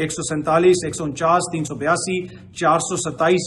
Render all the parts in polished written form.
147, 149, 382, 427,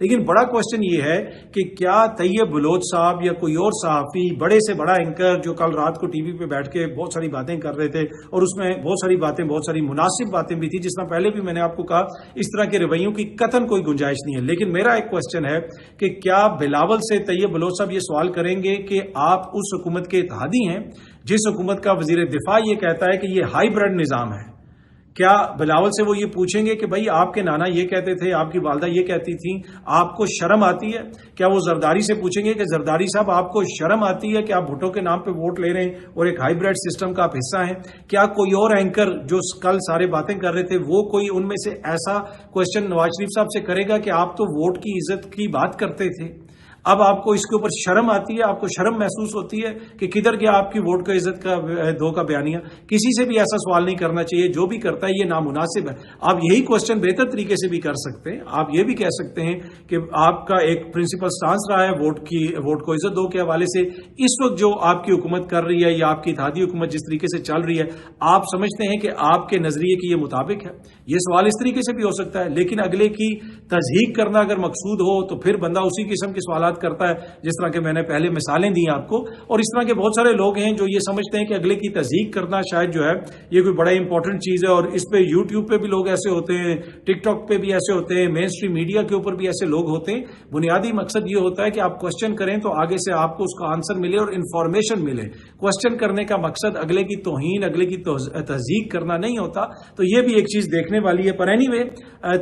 لیکن بڑا کوشچن یہ ہے کہ کیا طیب بلوچ صاحب یا کوئی اور صحافی, بڑے سے بڑا اینکر جو کل رات کو ٹی وی پہ بیٹھ کے بہت ساری باتیں کر رہے تھے, اور اس میں بہت ساری باتیں, بہت ساری مناسب باتیں بھی تھی, جس طرح پہلے بھی میں نے آپ کو کہا اس طرح کے رویوں کی قطعاً کوئی گنجائش نہیں ہے. لیکن میرا ایک کوشچن ہے کہ کیا بلاول سے طیب بلوچ صاحب یہ سوال کریں گے کہ آپ اس حکومت کے اتحادی ہیں جس حکومت کا وزیر دفاع یہ کہتا ہے کہ یہ ہائی برڈ نظام ہے؟ کیا بلاول سے وہ یہ پوچھیں گے کہ بھائی آپ کے نانا یہ کہتے تھے, آپ کی والدہ یہ کہتی تھیں, آپ کو شرم آتی ہے؟ کیا وہ زرداری سے پوچھیں گے کہ زرداری صاحب آپ کو شرم آتی ہے کہ آپ بھٹو کے نام پہ ووٹ لے رہے ہیں اور ایک ہائی بریڈ سسٹم کا آپ حصہ ہیں؟ کیا کوئی اور اینکر جو کل سارے باتیں کر رہے تھے وہ کوئی ان میں سے ایسا کوشچن نواز شریف صاحب سے کرے گا کہ آپ تو ووٹ کی عزت کی بات کرتے تھے, اب آپ کو اس کے اوپر شرم آتی ہے, آپ کو شرم محسوس ہوتی ہے کہ کدھر گیا آپ کی ووٹ کا عزت کا دو کا بیانیہ؟ کسی سے بھی ایسا سوال نہیں کرنا چاہیے, جو بھی کرتا ہے یہ نامناسب ہے. آپ یہی کوشچن بہتر طریقے سے بھی کر سکتے ہیں. آپ یہ بھی کہہ سکتے ہیں کہ آپ کا ایک پرنسپل سٹانس رہا ہے ووٹ کو عزت دو کے حوالے سے. اس وقت جو آپ کی حکومت کر رہی ہے یا آپ کی اتحادی حکومت جس طریقے سے چل رہی ہے, آپ سمجھتے ہیں کہ آپ کے نظریے کی یہ مطابق ہے؟ یہ سوال اس طریقے سے بھی ہو سکتا ہے. لیکن اگلے کی تضحیق کرنا اگر مقصود ہو تو پھر بندہ اسی قسم کے سوالات کرتا ہے جس طرح کہ میں نے پہلے مثالیں دی آپ کو. اور اس طرح کے بہت سارے لوگ ہیں جو یہ سمجھتے ہیں کہ اگلے کی تضحیق کرنا شاید جو ہے یہ کوئی بڑا امپورٹنٹ چیز ہے, اور اس پہ یوٹیوب پہ بھی لوگ ایسے ہوتے ہیں, ٹک ٹاک پہ بھی ایسے ہوتے ہیں, مین اسٹریم میڈیا کے اوپر بھی ایسے لوگ ہوتے ہیں. بنیادی مقصد یہ ہوتا ہے کہ آپ کوشچن کریں تو آگے سے آپ کو اس کا آنسر ملے اور انفارمیشن ملے. کوشچن کرنے کا مقصد اگلے کی توہین, اگلے کی تضحیق کرنا نہیں ہوتا. تو یہ بھی ایک چیز دیکھنے والی ہے. پر اینی وے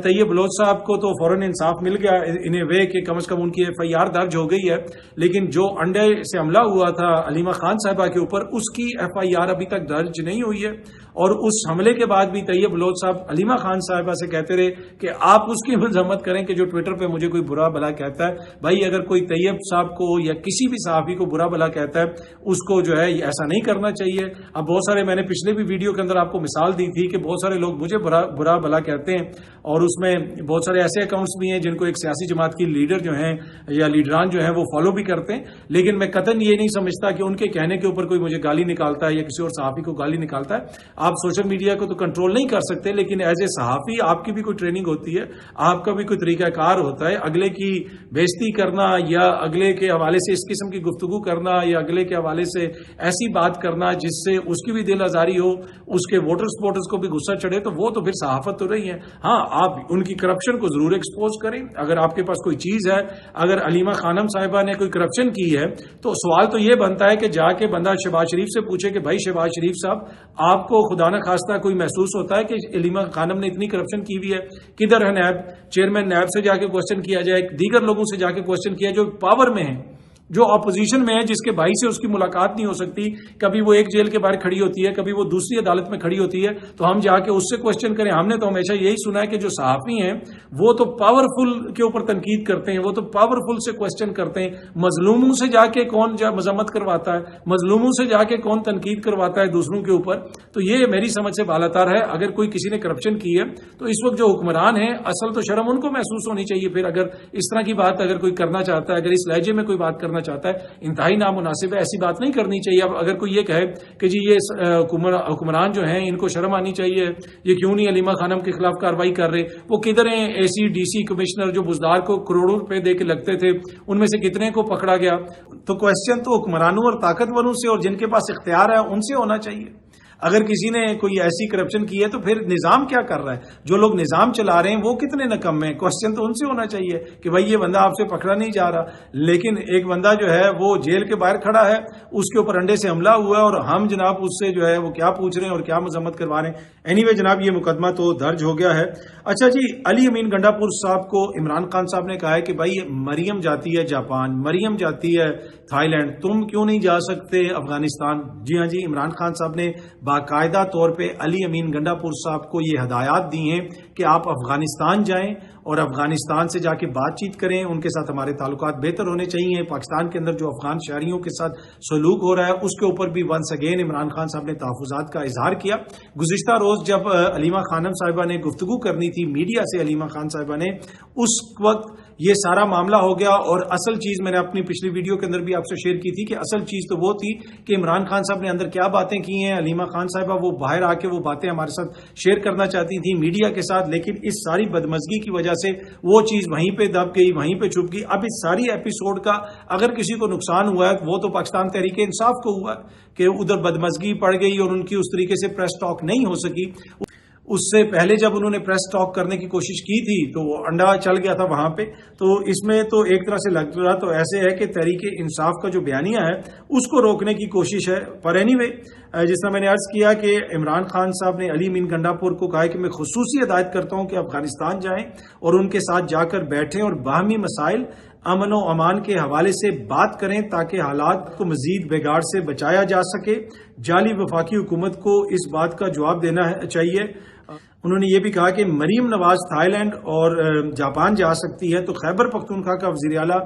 طیب بلوچ صاحب کو تو فوراً انصاف مل گیا ان اے وے کہ کم از کم ان کی ایف آئی آر درج ہو گئی ہے. لیکن جو انڈے سے حملہ ہوا تھا علیمہ خان صاحبہ کے اوپر, اس کی ایف آئی آر ابھی تک درج نہیں ہوئی ہے. اور اس حملے کے بعد بھی طیب بلوچ صاحب علیمہ خان صاحبہ سے کہتے رہے کہ آپ اس کی مذمت کریں کہ جو ٹویٹر پہ مجھے کوئی برا بھلا کہتا ہے. بھائی اگر کوئی طیب صاحب کو یا کسی بھی صحافی کو برا بھلا کہتا ہے, اس کو جو ہے ایسا نہیں کرنا چاہیے. اب بہت سارے, میں نے پچھلے بھی ویڈیو کے اندر آپ کو مثال دی تھی کہ بہت سارے لوگ مجھے برا بھلا کہتے ہیں, اور اس میں بہت سارے ایسے اکاؤنٹس بھی ہیں جن کو ایک سیاسی جماعت کی لیڈر جو ہیں یا لیڈران جو ہیں وہ فالو بھی کرتے ہیں. لیکن میں قطعاً یہ نہیں سمجھتا کہ ان کے کہنے کے اوپر کوئی مجھے گالی نکالتا ہے یا کسی اور صحافی کو گالی نکالتا ہے. آپ سوشل میڈیا کو تو کنٹرول نہیں کر سکتے, لیکن ایز اے صحافی آپ کی بھی کوئی ٹریننگ ہوتی ہے, آپ کا بھی کوئی طریقہ کار ہوتا ہے. اگلے کی بےزتی کرنا یا اگلے کے حوالے سے اس قسم کی گفتگو کرنا یا اگلے کے حوالے سے ایسی بات کرنا جس سے اس کی بھی دل آزاری ہو, اس کے ووٹرز کو بھی غصہ چڑھے, تو وہ تو پھر صحافت تو رہی ہے. ہاں, آپ ان کی کرپشن کو ضرور ایکسپوز کریں. اگر آپ کے پاس کوئی چیز ہے, اگر علیمہ خانم صاحبہ نے کوئی کرپشن کی ہے, تو سوال تو یہ بنتا ہے کہ جا کے بندہ شہباز شریف سے پوچھے کہ بھائی شہباز شریف صاحب, آپ کو خدا نہ خواستہ کوئی محسوس ہوتا ہے کہ علیمہ خانم نے اتنی کرپشن کی ہوئی ہے؟ کدھر ہے نیب؟ چیئرمین نیب سے جا کے کوشچن کیا جائے, دیگر لوگوں سے جا کے کوشچن کیا جو پاور میں ہیں, جو اپوزیشن میں ہے, جس کے بھائی سے اس کی ملاقات نہیں ہو سکتی. کبھی وہ ایک جیل کے باہر کھڑی ہوتی ہے, کبھی وہ دوسری عدالت میں کھڑی ہوتی ہے, تو ہم جا کے اس سے کوشچن کریں. ہم نے تو ہمیشہ یہی سنا ہے کہ جو صحافی ہیں وہ تو پاورفل کے اوپر تنقید کرتے ہیں, وہ تو پاورفل سے کوشچن کرتے ہیں. مظلوموں سے جا کے کون مذمت کرواتا ہے, مظلوموں سے جا کے کون تنقید کرواتا ہے دوسروں کے اوپر؟ تو یہ میری سمجھ سے بالاتر ہے. اگر کوئی کسی نے کرپشن کی ہے تو اس وقت جو حکمران ہیں, اصل تو شرم ان کو محسوس ہونی چاہیے. پھر اگر اس طرح کی بات اگر کوئی کرنا چاہتا ہے, اگر اس لہجے میں کوئی بات کرنا چاہتا ہے, انتہائی نامناسب ہے. ایسی بات نہیں کرنی چاہیے. اب اگر کوئی یہ کہے کہ جی یہ حکمران جو ہیں ان کو شرم آنی چاہیے, یہ کیوں نہیں علیمہ خانم کے خلاف کارروائی کر رہے, وہ کدھر ہیں اے سی ڈی سی کمشنر جو بزدار کو کروڑوں روپے دے کے لگتے تھے, ان میں سے کتنے کو پکڑا گیا؟ تو کوشچن تو حکمرانوں اور طاقتوروں سے اور جن کے پاس اختیار ہے ان سے ہونا چاہیے. اگر کسی نے کوئی ایسی کرپشن کی ہے تو پھر نظام کیا کر رہا ہے؟ جو لوگ نظام چلا رہے ہیں وہ کتنے نکم ہیں؟ کوشچن تو ان سے ہونا چاہیے کہ بھائی یہ بندہ آپ سے پکڑا نہیں جا رہا, لیکن ایک بندہ جو ہے وہ جیل کے باہر کھڑا ہے, اس کے اوپر انڈے سے حملہ ہوا ہے, اور ہم جناب اس سے جو ہے وہ کیا پوچھ رہے ہیں اور کیا مذمت کروا رہے ہیں. اینی وے جناب, یہ مقدمہ تو درج ہو گیا ہے. اچھا جی, علی امین گنڈا پور صاحب کو عمران خان صاحب نے کہا ہے کہ بھائی مریم جاتی ہے جاپان, مریم جاتی ہے تھائی لینڈ, تم کیوں نہیں جا سکتے افغانستان؟ جی ہاں جی, عمران خان صاحب نے باقاعدہ طور پہ علی امین گنڈا پور صاحب کو یہ ہدایات دی ہیں کہ آپ افغانستان جائیں اور افغانستان سے جا کے بات چیت کریں, ان کے ساتھ ہمارے تعلقات بہتر ہونے چاہیے. پاکستان کے اندر جو افغان شہریوں کے ساتھ سلوک ہو رہا ہے اس کے اوپر بھی ونس اگین عمران خان صاحب نے تحفظات کا اظہار کیا. گزشتہ روز جب علیمہ خانم صاحبہ نے گفتگو کرنی تھی میڈیا سے, علیمہ خان صاحبہ نے اس وقت یہ سارا معاملہ ہو گیا. اور اصل چیز میں نے اپنی پچھلی ویڈیو کے اندر بھی آپ سے شیئر کی تھی کہ اصل چیز تو وہ تھی کہ عمران خان صاحب نے اندر کیا باتیں کی ہیں. علیمہ خان صاحبہ وہ باہر آ کے وہ باتیں ہمارے ساتھ شیئر کرنا چاہتی تھیں میڈیا کے ساتھ, لیکن اس ساری بدمزگی کی وجہ سے وہ چیز وہیں پہ دب گئی, وہیں پہ چھپ گئی. اب اس ساری ایپیسوڈ کا اگر کسی کو نقصان ہوا ہے وہ تو پاکستان تحریک انصاف کو ہوا ہے کہ ادھر بدمزگی پڑ گئی اور ان کی اس طریقے سے پریس ٹاک نہیں ہو سکی. اس سے پہلے جب انہوں نے پریس ٹاک کرنے کی کوشش کی تھی تو وہ انڈا چل گیا تھا وہاں پہ. تو اس میں تو ایک طرح سے لگ رہا تو ایسے ہے کہ تحریک انصاف کا جو بیانیہ ہے اس کو روکنے کی کوشش ہے. پر اینی وے, جس طرح میں نے عرض کیا کہ عمران خان صاحب نے علی امین گنڈا پور کو کہا ہے کہ میں خصوصی ہدایت کرتا ہوں کہ افغانستان جائیں اور ان کے ساتھ جا کر بیٹھیں اور باہمی مسائل امن و امان کے حوالے سے بات کریں تاکہ حالات کو مزید بگاڑ سے بچایا جا سکے. جعلی وفاقی حکومت کو اس بات کا جواب دینا چاہیے. انہوں نے یہ بھی کہا کہ مریم نواز تھائی لینڈ اور جاپان جا سکتی ہے تو خیبر پختونخوا کا وزیر اعلیٰ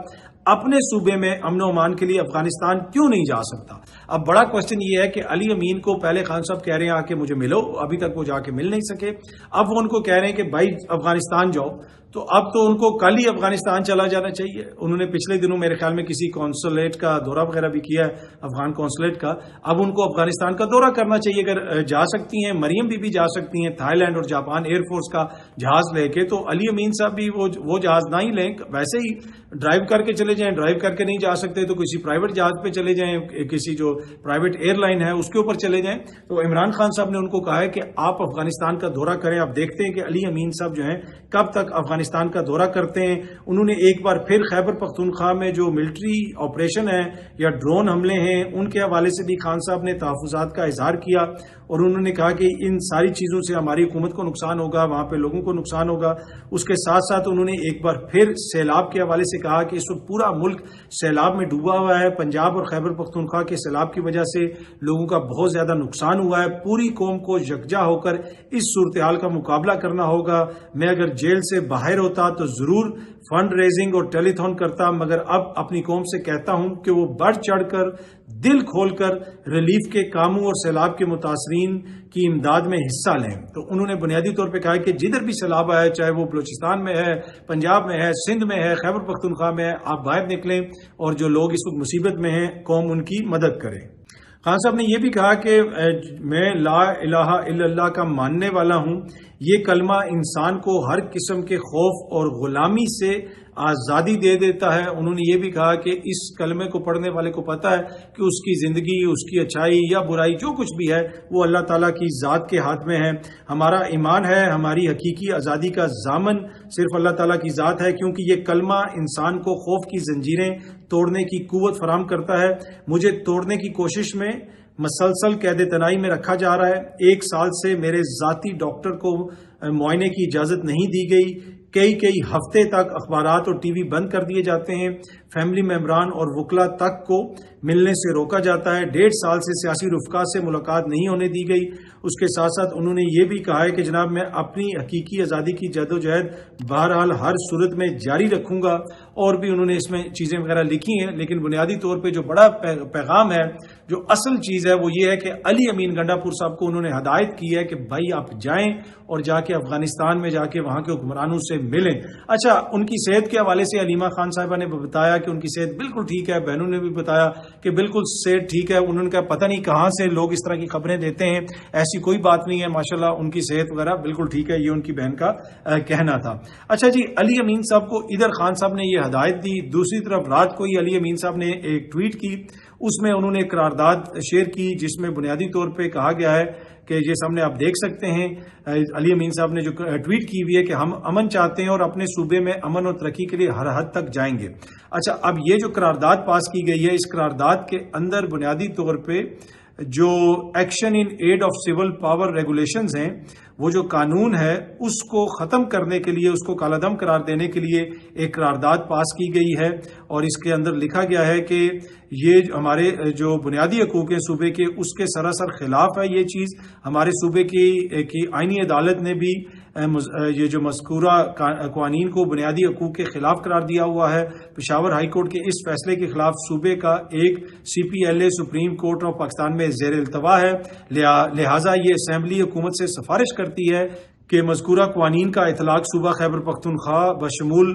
اپنے صوبے میں امن و امان کے لیے افغانستان کیوں نہیں جا سکتا. اب بڑا کوشچن یہ ہے کہ علی امین کو پہلے خان صاحب کہہ رہے ہیں آ کے مجھے ملو, ابھی تک وہ جا کے مل نہیں سکے. اب وہ ان کو کہہ رہے ہیں کہ بھائی افغانستان جاؤ, تو اب تو ان کو کل ہی افغانستان چلا جانا چاہیے. انہوں نے پچھلے دنوں میرے خیال میں کسی کونسولیٹ کا دورہ وغیرہ بھی کیا ہے, افغان کونسولیٹ کا. اب ان کو افغانستان کا دورہ کرنا چاہیے اگر جا سکتی ہیں. مریم بھی جا سکتی ہیں تھائی لینڈ اور جاپان ایئر فورس کا جہاز لے کے. تو علی امین صاحب بھی وہ جہاز نہ ہی لیں, ویسے ہی ڈرائیو کر کے چلے جائیں. ڈرائیو کر کے نہیں جا سکتے تو کسی پرائیویٹ جہاز پہ چلے جائیں, کسی جو پرائیویٹ ایئر لائن ہے اس کے اوپر چلے جائیں. تو عمران خان صاحب نے ان کو کہا ہے کہ آپ افغانستان کا دورہ کریں. آپ دیکھتے ہیں کہ علی امین صاحب جو ہیں کب تک افغانستان کا دورہ کرتے ہیں. انہوں نے ایک بار پھر خیبر پختونخوا میں جو ملٹری آپریشن ہے یا ڈرون حملے ہیں ان کے حوالے سے بھی خان صاحب نے تحفظات کا اظہار کیا اور انہوں نے کہا کہ ان ساری چیزوں سے ہماری حکومت کو نقصان ہوگا, وہاں پہ لوگوں کو نقصان ہوگا. اس کے ساتھ ساتھ انہوں نے ایک بار پھر سیلاب کے حوالے سے کہا کہ اس وقت پورا ملک سیلاب میں ڈوبا ہوا ہے. پنجاب اور خیبر پختونخوا کے سیلاب کی وجہ سے لوگوں کا بہت زیادہ نقصان ہوا ہے. پوری قوم کو یکجا ہو کر اس صورتحال کا مقابلہ کرنا ہوگا. میں اگر جیل سے باہر ہوتا تو ضرور فنڈ ریزنگ اور ٹیلی تھون کرتا, مگر اب اپنی قوم سے کہتا ہوں کہ وہ بڑھ چڑھ کر دل کھول کر ریلیف کے کاموں اور سیلاب کے متاثرین کی امداد میں حصہ لیں. تو انہوں نے بنیادی طور پہ کہا کہ جدھر بھی سیلاب آیا, چاہے وہ بلوچستان میں ہے, پنجاب میں ہے, سندھ میں ہے, خیبر پختونخوا میں ہے, آپ باہر نکلیں اور جو لوگ اس وقت مصیبت میں ہیں قوم ان کی مدد کرے. خان صاحب نے یہ بھی کہا کہ میں لا الہ الا اللہ کا ماننے والا ہوں. یہ کلمہ انسان کو ہر قسم کے خوف اور غلامی سے آزادی دے دیتا ہے. انہوں نے یہ بھی کہا کہ اس کلمے کو پڑھنے والے کو پتا ہے کہ اس کی زندگی, اس کی اچھائی یا برائی جو کچھ بھی ہے وہ اللہ تعالیٰ کی ذات کے ہاتھ میں ہے. ہمارا ایمان ہے ہماری حقیقی آزادی کا ضامن صرف اللہ تعالیٰ کی ذات ہے, کیونکہ یہ کلمہ انسان کو خوف کی زنجیریں توڑنے کی قوت فراہم کرتا ہے. مجھے توڑنے کی کوشش میں مسلسل قید تنہائی میں رکھا جا رہا ہے. 1 سال سے میرے ذاتی ڈاکٹر کو معائنے کی اجازت نہیں دی گئی. کئی ہفتے تک اخبارات اور ٹی وی بند کر دیے جاتے ہیں. فیملی ممبران اور وکلا تک کو ملنے سے روکا جاتا ہے. 1.5 سال سے سیاسی رفقا سے ملاقات نہیں ہونے دی گئی. اس کے ساتھ ساتھ انہوں نے یہ بھی کہا ہے کہ جناب میں اپنی حقیقی آزادی کی جدوجہد بہرحال ہر صورت میں جاری رکھوں گا. اور بھی انہوں نے اس میں چیزیں وغیرہ لکھی ہیں, لیکن بنیادی طور پہ جو بڑا پیغام ہے, جو اصل چیز ہے وہ یہ ہے کہ علی امین گنڈا پور صاحب کو انہوں نے ہدایت کی ہے کہ بھائی آپ جائیں اور جا کے افغانستان میں جا کے وہاں کے حکمرانوں سے ملیں. اچھا, ان کی صحت کے حوالے سے علیمہ خان صاحبہ نے بتایا کہ ان کی صحت بالکل ٹھیک ہے. بہنوں نے بھی بتایا کہ بالکل صحت ٹھیک ہے. انہوں نے کہا پتہ نہیں کہاں سے لوگ اس طرح کی خبریں دیتے ہیں, ایسی کوئی بات نہیں ہے, ماشاءاللہ ان کی صحت وغیرہ بالکل ٹھیک ہے. یہ ان کی بہن کا کہنا تھا. اچھا جی, علی امین صاحب کو ادھر خان صاحب نے یہ ہدایت دی, دوسری طرف رات کو ہی علی امین صاحب نے ایک ٹویٹ کی. اس میں انہوں نے ایک قرارداد شیئر کی جس میں بنیادی طور پہ کہا گیا ہے کہ یہ سامنے آپ دیکھ سکتے ہیں. علی امین صاحب نے جو ٹویٹ کی ہوئی ہے کہ ہم امن چاہتے ہیں اور اپنے صوبے میں امن اور ترقی کے لیے ہر حد تک جائیں گے. اچھا, اب یہ جو قرارداد پاس کی گئی ہے, اس قرارداد کے اندر بنیادی طور پہ جو action in aid of civil power regulations ہیں, وہ جو قانون ہے اس کو ختم کرنے کے لیے, اس کو کالعدم قرار دینے کے لیے ایک قرارداد پاس کی گئی ہے. اور اس کے اندر لکھا گیا ہے کہ یہ ہمارے جو بنیادی حقوق ہیں صوبے کے, اس کے سراسر خلاف ہے یہ چیز. ہمارے صوبے کی آئینی عدالت نے بھی یہ جو مذکورہ قوانین کو بنیادی حقوق کے خلاف قرار دیا ہوا ہے. پشاور ہائی کورٹ کے اس فیصلے کے خلاف صوبے کا ایک CPLA supreme court of Pakistan میں زیر التوا ہے. لہٰذا یہ اسمبلی حکومت سے سفارش کرتی ہے کہ مذکورہ قوانین کا اطلاق صوبہ خیبر پختونخوا بشمول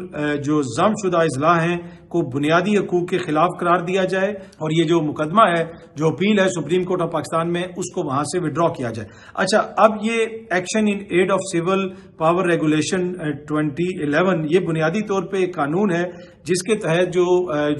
جو ضم شدہ اضلاع ہیں کو بنیادی حقوق کے خلاف قرار دیا جائے اور یہ جو مقدمہ ہے جو اپیل ہے سپریم کورٹ آف پاکستان میں اس کو وہاں سے وڈرا کیا جائے۔ اچھا، اب یہ action in aid of civil power regulation 2011 یہ بنیادی طور پہ ایک قانون ہے جس کے تحت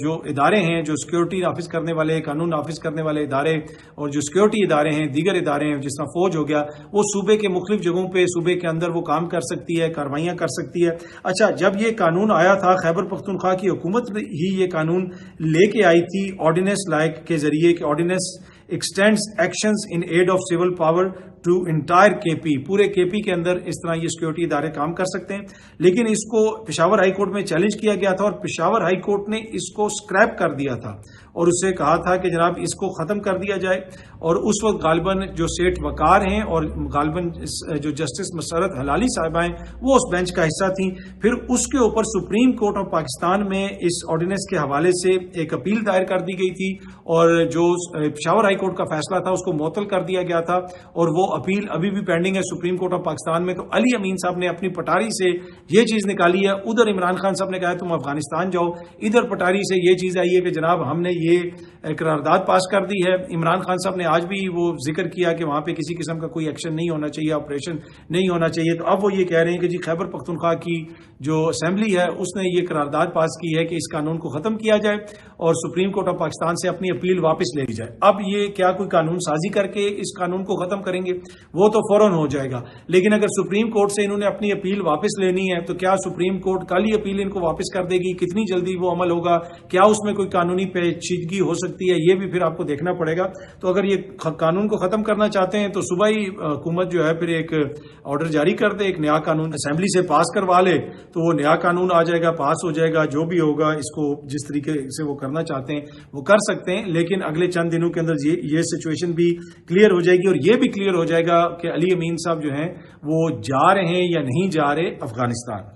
جو ادارے ہیں، جو سیکورٹی نافذ کرنے والے، قانون نافذ کرنے والے ادارے اور جو سیکورٹی ادارے ہیں، دیگر ادارے ہیں جس طرح فوج ہو گیا، وہ صوبے کے مختلف جگہوں پہ صوبے کے اندر وہ کام کر سکتی ہے، کارروائیاں کر سکتی ہے۔ اچھا، جب یہ قانون آیا تھا خیبر پختونخوا کی حکومت ہی یہ قانون لے کے آئی تھی آرڈیننس لائق کے ذریعے کہ ordinance extends actions in aid of civil power to entire K P, پورے کے پی کے اندر اس طرح یہ سیکورٹی ادارے کام کر سکتے ہیں، لیکن اس کو پشاور ہائی کورٹ میں چیلنج کیا گیا تھا اور پشاور ہائی کورٹ نے اس کو اسکریپ کر دیا تھا اور اس سے کہا تھا کہ جناب اس کو ختم کر دیا جائے۔ اور اس وقت غالباً جو سیٹ وقار ہیں اور غالباً جو جسٹس مسرت حلالی صاحبہ ہیں وہ اس بینچ کا حصہ تھیں۔ پھر اس کے اوپر سپریم کورٹ آف پاکستان میں اس آرڈیننس کے حوالے سے ایک اپیل دائر کر دی گئی تھی اور جو پشاور ہائی کورٹ کا فیصلہ تھا اس کو معطل کر دیا گیا تھا اور وہ اپیل ابھی بھی پینڈنگ ہے سپریم کورٹ آف پاکستان میں۔ تو علی امین صاحب نے اپنی پٹاری سے یہ چیز نکالی ہے، ادھر عمران خان صاحب نے کہا تم افغانستان جاؤ، ادھر پٹاری سے یہ چیز آئی ہے کہ جناب ہم نے یہ قرارداد پاس کر دی ہے۔ عمران خان صاحب نے آج بھی وہ ذکر کیا کہ وہاں پہ کسی قسم کا کوئی ایکشن نہیں ہونا چاہیے، آپریشن نہیں ہونا چاہیے۔ تو اب وہ یہ کہہ رہے ہیں کہ جی خیبر پختونخوا کی جو اسمبلی ہے اس نے یہ قرارداد پاس کی ہے کہ اس قانون کو ختم کیا جائے اور سپریم کورٹ آف پاکستان سے اپنی اپیل واپس لے لی جائے۔ اب یہ کیا کوئی قانون سازی کر کے اس قانون کو ختم کریں گے؟ وہ تو فوراً ہو جائے گا، لیکن اگر سپریم کورٹ سے انہوں نے اپنی اپیل واپس لینی ہے تو کیا سپریم کورٹ کل ہی اپیل ان کو واپس کر دے گی؟ کتنی جلدی وہ عمل ہوگا؟ کیا اس میں کوئی قانونی پیچیدگی ہو سکتی ہے؟ یہ بھی پھر آپ کو دیکھنا پڑے گا۔ تو اگر یہ قانون کو ختم کرنا چاہتے ہیں تو صبح ہی حکومت جو ہے پھر ایک آرڈر جاری کر دے، ایک نیا قانون اسمبلی سے پاس کروا لے تو وہ نیا قانون آ جائے گا، پاس ہو جائے گا۔ جو بھی ہوگا اس کو جس طریقے سے وہ کرنا چاہتے ہیں وہ کر سکتے ہیں، لیکن اگلے چند دنوں کے اندر یہ سچویشن بھی کلیئر ہو جائے گی اور یہ بھی کلیئر ہو جائے گا کہ علی امین صاحب جو ہیں وہ جا رہے ہیں یا نہیں جا رہے افغانستان۔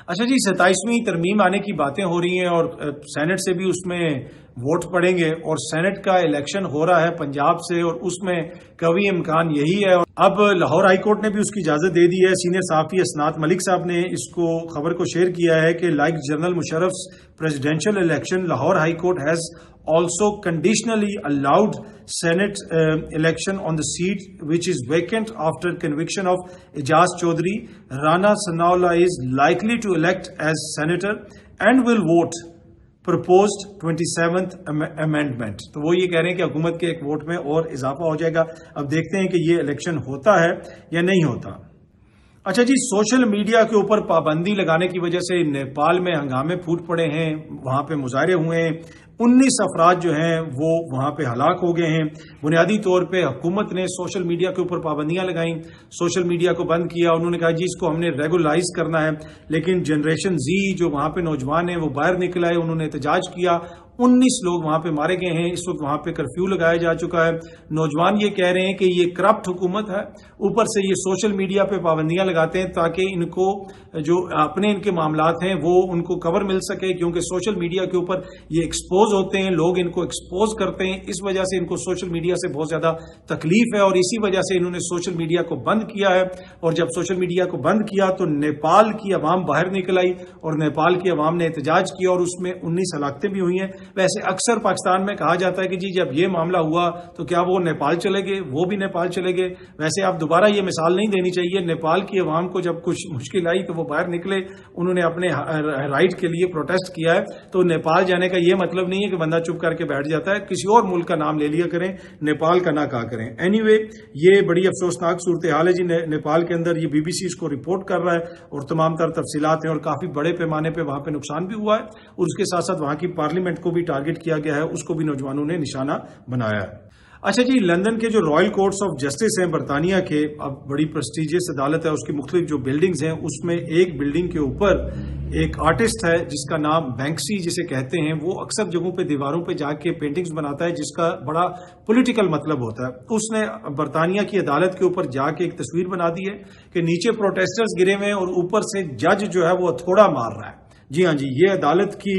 اچھا جی، 27ویں ترمیم آنے کی باتیں ہو رہی ہیں اور سینٹ سے بھی اس میں ووٹ پڑیں گے اور سینٹ کا الیکشن ہو رہا ہے پنجاب سے اور اس میں قوی امکان یہی ہے۔ اب لاہور ہائی کورٹ نے بھی اس کی اجازت دے دی ہے۔ سینئر صحافی اسناد ملک صاحب نے اس کو خبر کو شیئر کیا ہے کہ like general Musharraf presidential election Lahore high court has also conditionally allowed Senate election on the seat which is vacant after conviction of Ijaz Chaudhry. Rana Sanaullah is likely to elect as senator and will vote proposed 27th amendment. تو وہ یہ کہہ رہے ہیں کہ حکومت کے ایک ووٹ میں اور اضافہ ہو جائے گا۔ اب دیکھتے ہیں کہ یہ الیکشن ہوتا ہے یا نہیں ہوتا۔ اچھا جی، سوشل میڈیا کے اوپر پابندی لگانے کی وجہ سے نیپال میں ہنگامے پھوٹ پڑے ہیں، وہاں پہ مظاہرے ہوئے ہیں، 19 افراد جو ہیں وہ وہاں پہ ہلاک ہو گئے ہیں۔ بنیادی طور پہ حکومت نے سوشل میڈیا کے اوپر پابندیاں لگائیں، سوشل میڈیا کو بند کیا، انہوں نے کہا جی اس کو ہم نے ریگولائز کرنا ہے، لیکن جنریشن زی جو وہاں پہ نوجوان ہیں وہ باہر نکل آئے، انہوں نے احتجاج کیا، 19 لوگ وہاں پہ مارے گئے ہیں۔ اس وقت وہاں پہ کرفیو لگایا جا چکا ہے۔ نوجوان یہ کہہ رہے ہیں کہ یہ کرپٹ حکومت ہے، اوپر سے یہ سوشل میڈیا پہ پابندیاں لگاتے ہیں تاکہ ان کو جو اپنے ان کے معاملات ہیں وہ ان کو کور مل سکے، کیونکہ سوشل میڈیا کے اوپر یہ ایکسپوز ہوتے ہیں، لوگ ان کو ایکسپوز کرتے ہیں، اس وجہ سے ان کو سوشل میڈیا سے بہت زیادہ تکلیف ہے اور اسی وجہ سے انہوں نے سوشل میڈیا کو بند کیا ہے۔ اور جب سوشل میڈیا کو بند کیا تو نیپال کی عوام باہر نکل آئی اور نیپال کی عوام نے احتجاج کیا اور اس میں 19 ہلاکتیں بھی ہوئی ہیں۔ ویسے اکثر پاکستان میں کہا جاتا ہے کہ جی جب یہ معاملہ ہوا تو کیا وہ نیپال چلے گئے، وہ بھی نیپال چلے گئے۔ ویسے آپ دوبارہ یہ مثال نہیں دینی چاہیے۔ نیپال کی عوام کو جب کچھ مشکل آئی تو وہ باہر نکلے، انہوں نے اپنے رائٹ کے لیے پروٹیسٹ کیا ہے۔ تو نیپال جانے کا یہ مطلب نہیں ہے کہ بندہ چپ کر کے بیٹھ جاتا ہے، کسی اور ملک کا نام لے لیا کریں، نیپال کا نہ کہا کریں۔ اینی وے یہ بڑی افسوسناک صورتحال ہے جی نیپال کے اندر، یہ بی بی سی اس کو رپورٹ کر رہا ہے اور تمام تر تفصیلات ہیں اور کافی بڑے پیمانے پہ وہاں پہ نقصان بھی ہوا ہے اور اس کے ساتھ ساتھ وہاں کی پارلیمنٹ کو بھی ٹارگٹ کیا گیا ہے، اس کو بھی نوجوانوں نے نشانہ بنایا ہے۔ اچھا جی، لندن کے جو رائل کورٹس آف جسٹس ہیں برطانیہ کے، اب بڑی پریسٹیجیس عدالت ہے، اس کی مختلف جو بلڈنگز ہیں اس میں ایک بلڈنگ کے اوپر ایک آرٹسٹ ہے جس کا نام بینکسی جسے کہتے ہیں، وہ اکثر جگہوں پہ دیواروں پہ جا کے پینٹنگز بناتا ہے جس کا بڑا پولیٹیکل مطلب ہوتا ہے۔ اس نے برطانیہ کی عدالت کے اوپر جا کے ایک تصویر بنا دی ہے کہ نیچے پروٹیسٹرز گرے ہوئے ہیں اور اوپر سے جج جو ہے وہ ہتھوڑا مار رہا ہے۔ جی ہاں جی، یہ عدالت کی